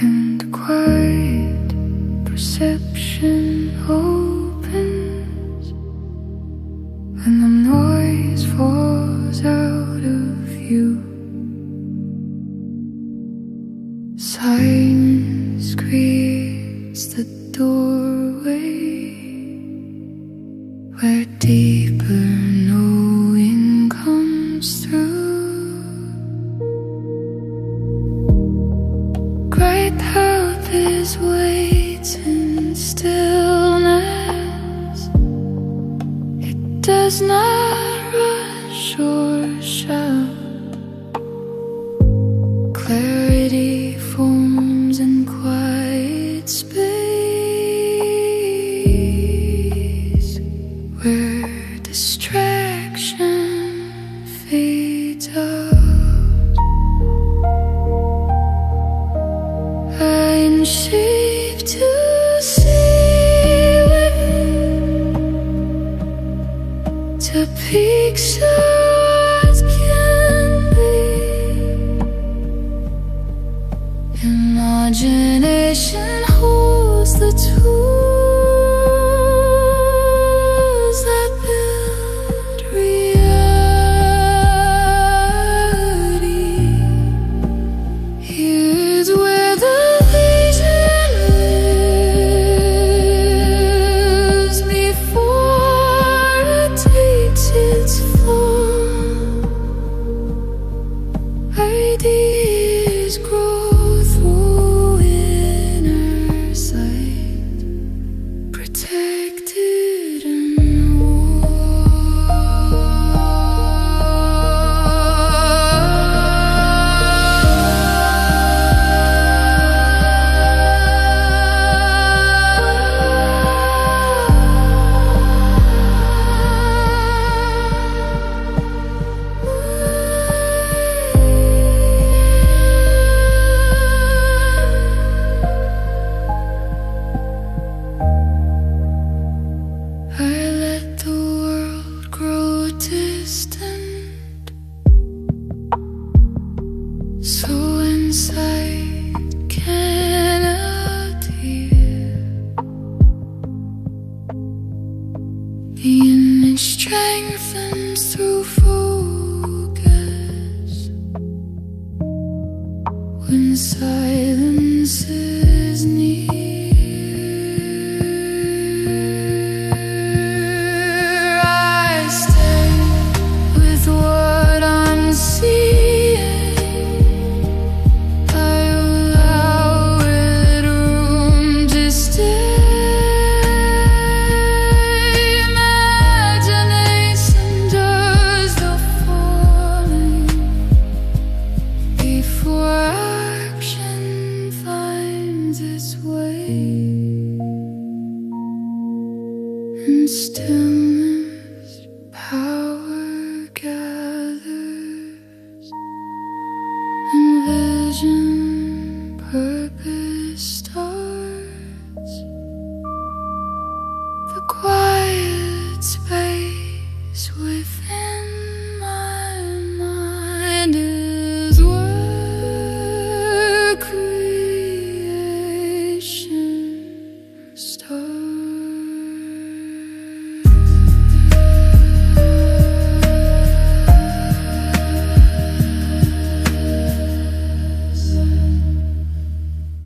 and quiet perception opens when the noise falls out of view. Silence creates the doorway where deeper knowing comes through. Great help is waiting stillness. It does not rush or shout. Clarity forms in quiet space where distraction fades out. I'm shaped to see within, to picture what can be. Imagination holds the tools that build reality. Here's where the vision lives before it takes its form. Ideas grow through inner sight, protected and I let the world grow distant, so insight can appear. The image strengthens through focus when silence is near. And still